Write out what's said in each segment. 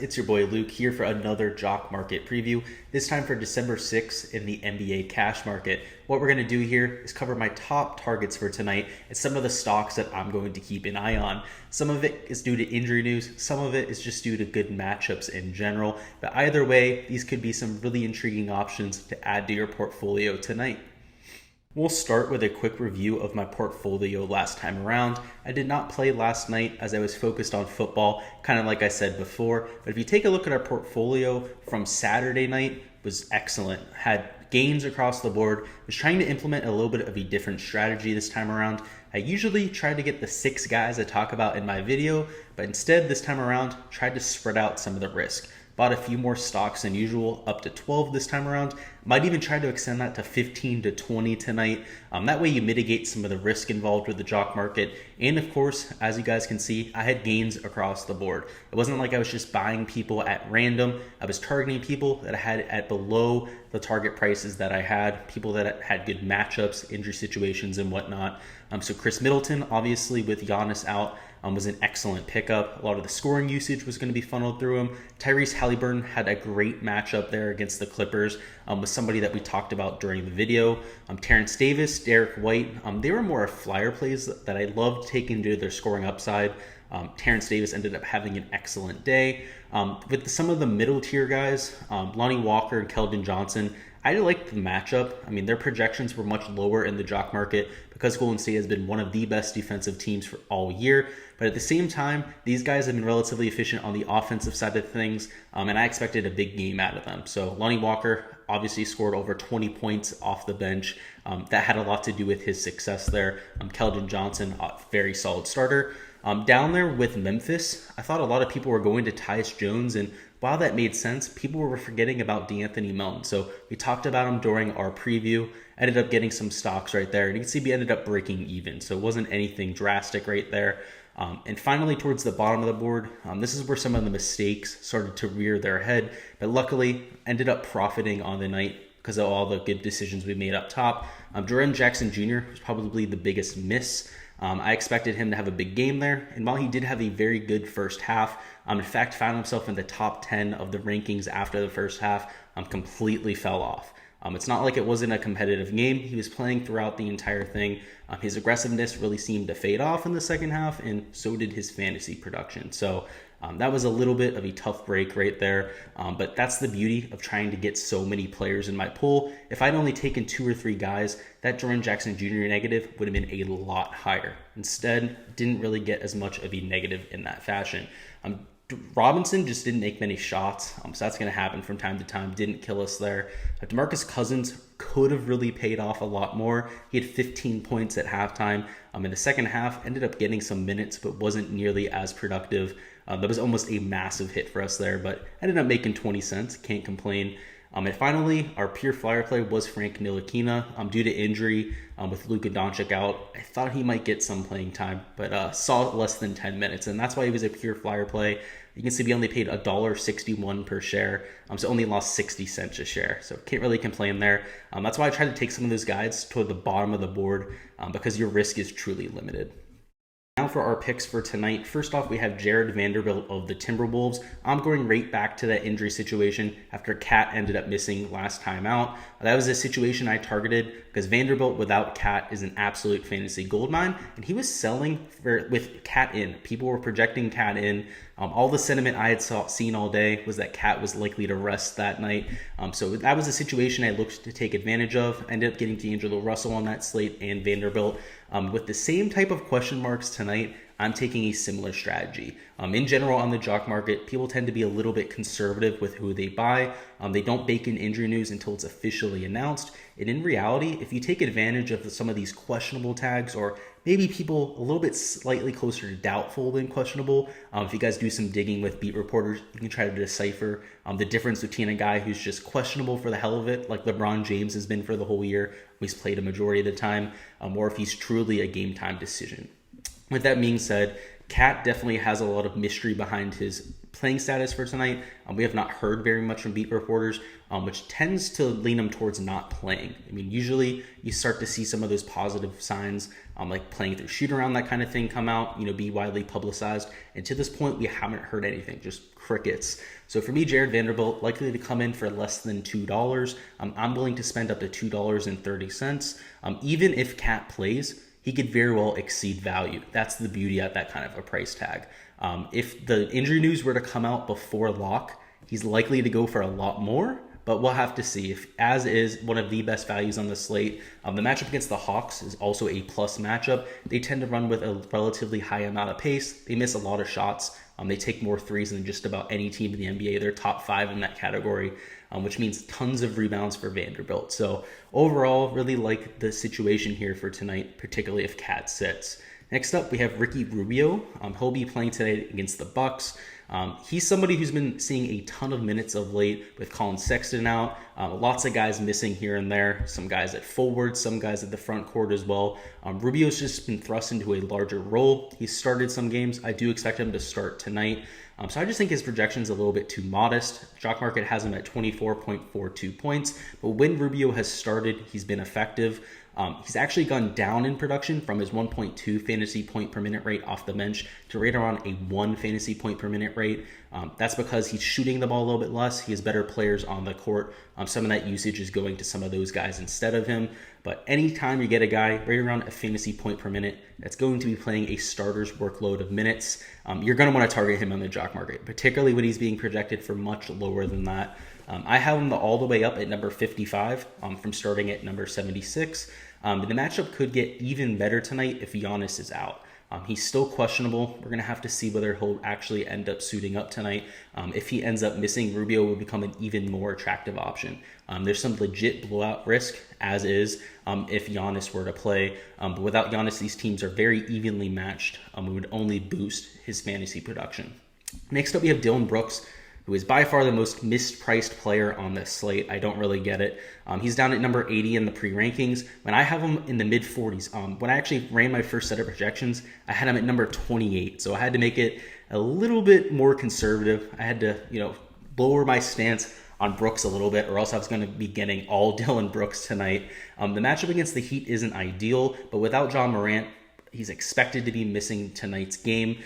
it's your boy Luke here for another Jock Market preview, this time for December 6th in the NBA cash market. What we're going to do here is cover my top targets for tonight and some of the stocks that I'm going to keep an eye on. Some of it is due to injury news, some of it is just due to good matchups in general, but either way, these could be some really intriguing options to add to your portfolio tonight. We'll start with a quick review of my portfolio last time around. I did not play last night as I was focused on football, kind of like I said before. But if you take a look at our portfolio from Saturday night, it was excellent. Had gains across the board. Was trying to implement a little bit of a different strategy this time around. I usually try to get the 6 guys I talk about in my video, but instead this time around, tried to spread out some of the risk. Bought a few more stocks than usual, up to 12 this time around. Might even try to extend that to 15 to 20 tonight. That way you mitigate some of the risk involved with the jock market. And of course, as you guys can see, I had gains across the board. It wasn't like I was just buying people at random. I was targeting people that I had at below the target prices that I had, people that had good matchups, injury situations, and whatnot. So Chris Middleton, obviously with Giannis out, was an excellent pickup. A lot of the scoring usage was going to be funneled through him. Tyrese Halliburton had a great matchup there against the Clippers with somebody that we talked about during the video. Terrence Davis, Derek White, they were more flyer plays that I loved taking due to their scoring upside. Terrence Davis ended up having an excellent day. With some of the middle tier guys, Lonnie Walker and Keldon Johnson, I liked the matchup. I mean, their projections were much lower in the jock market because Golden State has been one of the best defensive teams for all year. But at the same time, these guys have been relatively efficient on the offensive side of things, and I expected a big game out of them. So Lonnie Walker obviously scored over 20 points off the bench. That had a lot to do with his success there. Keldon Johnson, a very solid starter. Down there with Memphis, I thought a lot of people were going to Tyus Jones, and while that made sense, people were forgetting about D'Anthony Melton. So we talked about him during our preview, ended up getting some stocks right there, and you can see we ended up breaking even. So it wasn't anything drastic right there. And finally, towards the bottom of the board, this is where some of the mistakes started to rear their head, but luckily ended up profiting on the night because of all the good decisions we made up top. Jaren Jackson Jr. was probably the biggest miss. I expected him to have a big game there, and while he did have a very good first half, in fact found himself in the top 10 of the rankings after the first half, completely fell off. It's not like it wasn't a competitive game. He was playing throughout the entire thing. His aggressiveness really seemed to fade off in the second half, and so did his fantasy production. So that was a little bit of a tough break right there, but that's the beauty of trying to get so many players in my pool. If I'd only taken 2 or 3 guys, that Jaren Jackson Jr. negative would have been a lot higher. Instead, didn't really get as much of a negative in that fashion. Robinson just didn't make many shots, so that's going to happen from time to time. Didn't kill us there. DeMarcus Cousins could have really paid off a lot more. He had 15 points at halftime. In the second half, ended up getting some minutes, but wasn't nearly as productive. That was almost a massive hit for us there, but ended up making 20 cents. Can't complain. And finally, our pure flyer play was Frank Ntilikina. Due to injury, with Luka Doncic out, I thought he might get some playing time, but saw less than 10 minutes, and that's why he was a pure flyer play. You can see we only paid $1.61 per share, so only lost 60 cents a share. So can't really complain there. That's why I try to take some of those guys toward the bottom of the board because your risk is truly limited. Now for our picks for tonight. First off, we have Jared Vanderbilt of the Timberwolves. I'm going right back to that injury situation after Cat ended up missing last time out. That was a situation I targeted because Vanderbilt without Cat is an absolute fantasy goldmine, and he was selling with Cat in. People were projecting Cat in. All the sentiment I had seen all day was that Cat was likely to rest that night. So that was a situation I looked to take advantage of. I ended up getting D'Angelo Russell on that slate and Vanderbilt. With the same type of question marks tonight, I'm taking a similar strategy. In general, on the jock market, people tend to be a little bit conservative with who they buy. They don't bake in injury news until it's officially announced. And in reality, if you take advantage of some of these questionable tags, or maybe people a little bit slightly closer to doubtful than questionable, if you guys do some digging with beat reporters, you can try to decipher the difference between a guy who's just questionable for the hell of it, like LeBron James has been for the whole year, he's played a majority of the time, or if he's truly a game time decision. With that being said, Cat definitely has a lot of mystery behind his playing status for tonight. We have not heard very much from beat reporters, which tends to lean him towards not playing. I mean, usually you start to see some of those positive signs, like playing through shoot around, that kind of thing come out, be widely publicized. And to this point, we haven't heard anything, just crickets. So for me, Jared Vanderbilt likely to come in for less than $2. I'm willing to spend up to $2.30. Even if Cat plays, he could very well exceed value. That's the beauty at that kind of a price tag. If the injury news were to come out before lock, he's likely to go for a lot more, but we'll have to see. If as is one of the best values on the slate, the matchup against the Hawks is also a plus matchup. They tend to run with a relatively high amount of pace. They miss a lot of shots. They take more threes than just about any team in the NBA. They're top 5 in that category, which means tons of rebounds for Vanderbilt. So overall, really like the situation here for tonight, particularly if Cat sits. Next up, we have Ricky Rubio. He'll be playing today against the Bucks. He's somebody who's been seeing a ton of minutes of late with Colin Sexton out. Lots of guys missing here and there. Some guys at forward, some guys at the front court as well. Rubio's just been thrust into a larger role. He's started some games. I do expect him to start tonight. So I just think his projection's a little bit too modest. JockMKT has him at 24.42 points. But when Rubio has started, he's been effective. He's actually gone down in production from his 1.2 fantasy point per minute rate off the bench to right around a 1 fantasy point per minute rate. That's because he's shooting the ball a little bit less. He has better players on the court. Some of that usage is going to some of those guys instead of him. But anytime you get a guy right around a fantasy point per minute that's going to be playing a starter's workload of minutes, you're going to want to target him on the JockMKT, particularly when he's being projected for much lower than that. I have him all the way up at number 55 from starting at number 76. The matchup could get even better tonight if Giannis is out. He's still questionable. We're going to have to see whether he'll actually end up suiting up tonight. If he ends up missing, Rubio will become an even more attractive option. There's some legit blowout risk, as is, if Giannis were to play. But without Giannis, these teams are very evenly matched. It would only boost his fantasy production. Next up, we have Dylan Brooks, who is by far the most mispriced player on this slate. I don't really get it. He's down at number 80 in the pre-rankings, when I have him in the mid-40s. When I actually ran my first set of projections, I had him at number 28, so I had to make it a little bit more conservative. I had to, lower my stance on Brooks a little bit, or else I was going to be getting all Dylan Brooks tonight. The matchup against the Heat isn't ideal, but without John Morant, he's expected to be missing tonight's game.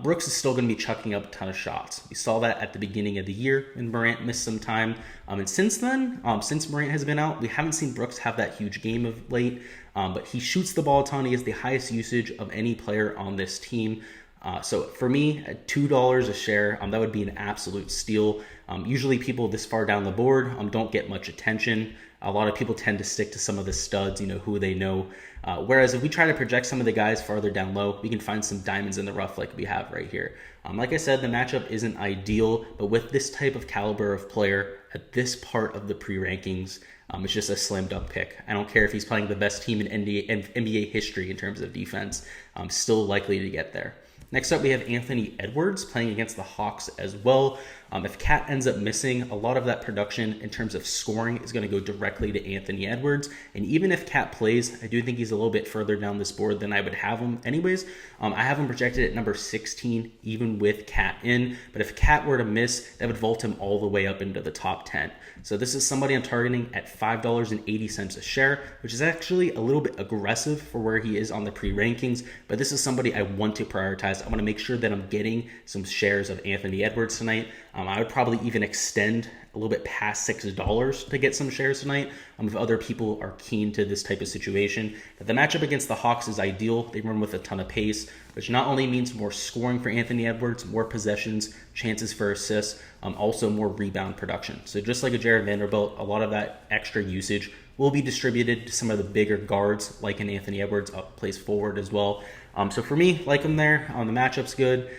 Brooks is still going to be chucking up a ton of shots. We saw that at the beginning of the year when Morant missed some time. And since then, since Morant has been out, we haven't seen Brooks have that huge game of late. But he shoots the ball a ton. He has the highest usage of any player on this team. So for me, at $2 a share, that would be an absolute steal. Usually people this far down the board don't get much attention. A lot of people tend to stick to some of the studs, who they know. Whereas if we try to project some of the guys farther down low, we can find some diamonds in the rough like we have right here. Like I said, the matchup isn't ideal, but with this type of caliber of player at this part of the pre-rankings, it's just a slam dunk pick. I don't care if he's playing the best team in NBA history in terms of defense. I'm still likely to get there. Next up, we have Anthony Edwards playing against the Hawks as well. If Cat ends up missing, a lot of that production in terms of scoring is going to go directly to Anthony Edwards. And even if Cat plays, I do think he's a little bit further down this board than I would have him anyways. I have him projected at number 16, even with Cat in. But if Cat were to miss, that would vault him all the way up into the top 10. So this is somebody I'm targeting at $5.80 a share, which is actually a little bit aggressive for where he is on the pre-rankings. But this is somebody I want to prioritize. I want to make sure that I'm getting some shares of Anthony Edwards tonight. I would probably even extend a little bit past $6 to get some shares tonight if other people are keen to this type of situation. But the matchup against the Hawks is ideal. They run with a ton of pace, which not only means more scoring for Anthony Edwards, more possessions, chances for assists, also more rebound production. So just like a Jared Vanderbilt, a lot of that extra usage will be distributed to some of the bigger guards, like an Anthony Edwards plays forward as well. So for me, like him there, the matchup's good,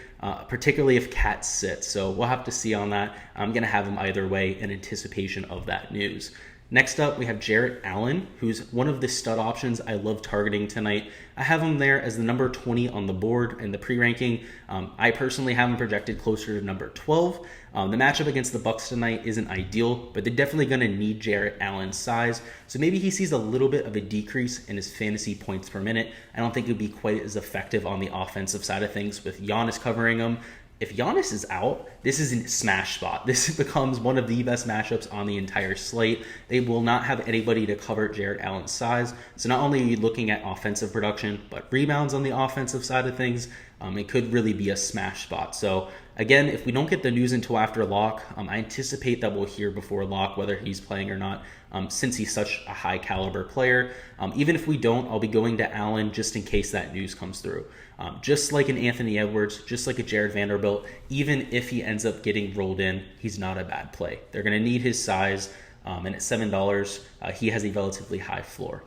particularly if Cat sits. So we'll have to see on that. I'm going to have him either way in anticipation of that news. Next up, we have Jarrett Allen, who's one of the stud options I love targeting tonight. I have him there as the number 20 on the board in the pre-ranking. I personally have him projected closer to number 12. The matchup against the Bucks tonight isn't ideal, but they're definitely going to need Jarrett Allen's size. So maybe he sees a little bit of a decrease in his fantasy points per minute. I don't think it would be quite as effective on the offensive side of things with Giannis covering him. If Giannis is out, this is a smash spot. This becomes one of the best matchups on the entire slate. They will not have anybody to cover Jarrett Allen's size. So not only are you looking at offensive production, but rebounds on the offensive side of things, it could really be a smash spot. So again, if we don't get the news until after lock, I anticipate that we'll hear before lock whether he's playing or not, since he's such a high caliber player. Even if we don't, I'll be going to Allen just in case that news comes through. Just like an Anthony Edwards, just like a Jared Vanderbilt, even if he ends up getting rolled in, he's not a bad play. They're going to need his size, and at $7, he has a relatively high floor.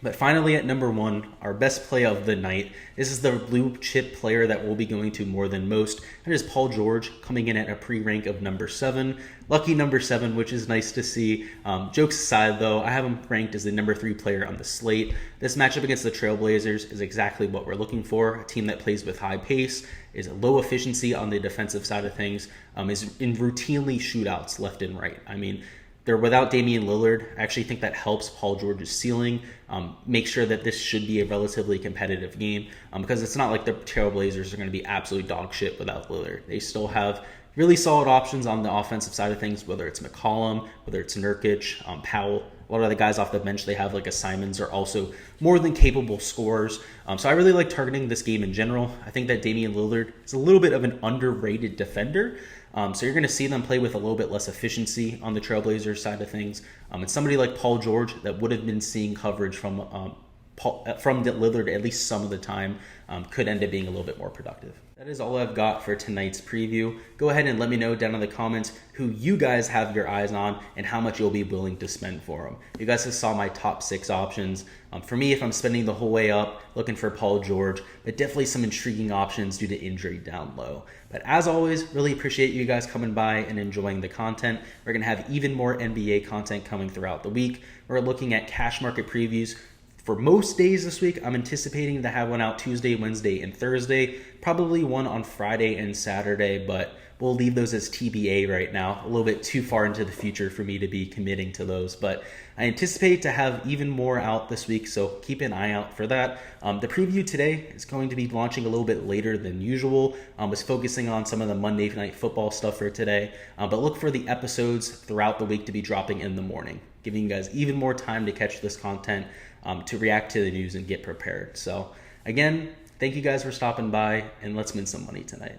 But finally, at number 1, our best play of the night. This is the blue chip player that we'll be going to more than most. That is Paul George, coming in at a pre-rank of number 7. Lucky number 7, which is nice to see. Jokes aside, though, I have him ranked as the number 3 player on the slate. This matchup against the Trailblazers is exactly what we're looking for. A team that plays with high pace, is low efficiency on the defensive side of things, is in routinely shootouts left and right. I mean, they're without Damian Lillard. I actually think that helps Paul George's ceiling. Make sure that this should be a relatively competitive game, because it's not like the Trailblazers are going to be absolute dog shit without Lillard. They still have really solid options on the offensive side of things, whether it's McCollum, whether it's Nurkic, Powell. A lot of the guys off the bench they have, like a Simons, are also more than capable scorers. So I really like targeting this game in general. I think that Damian Lillard is a little bit of an underrated defender. So you're going to see them play with a little bit less efficiency on the Trailblazers side of things. And somebody like Paul George that would have been seeing coverage from Lillard at least some of the time could end up being a little bit more productive. That is all I've got for tonight's preview. Go ahead and let me know down in the comments who you guys have your eyes on and how much you'll be willing to spend for them. You guys just saw my top 6 options. For me, if I'm spending the whole way up, looking for Paul George, but definitely some intriguing options due to injury down low. But as always, really appreciate you guys coming by and enjoying the content. We're going to have even more NBA content coming throughout the week. We're looking at cash market previews for most days this week. I'm anticipating to have one out Tuesday, Wednesday, and Thursday. Probably one on Friday and Saturday, but we'll leave those as TBA right now. A little bit too far into the future for me to be committing to those, but I anticipate to have even more out this week, so keep an eye out for that. The preview today is going to be launching a little bit later than usual. Was focusing on some of the Monday Night Football stuff for today, but look for the episodes throughout the week to be dropping in the morning, giving you guys even more time to catch this content, to react to the news and get prepared. So again, thank you guys for stopping by, and let's win some money tonight.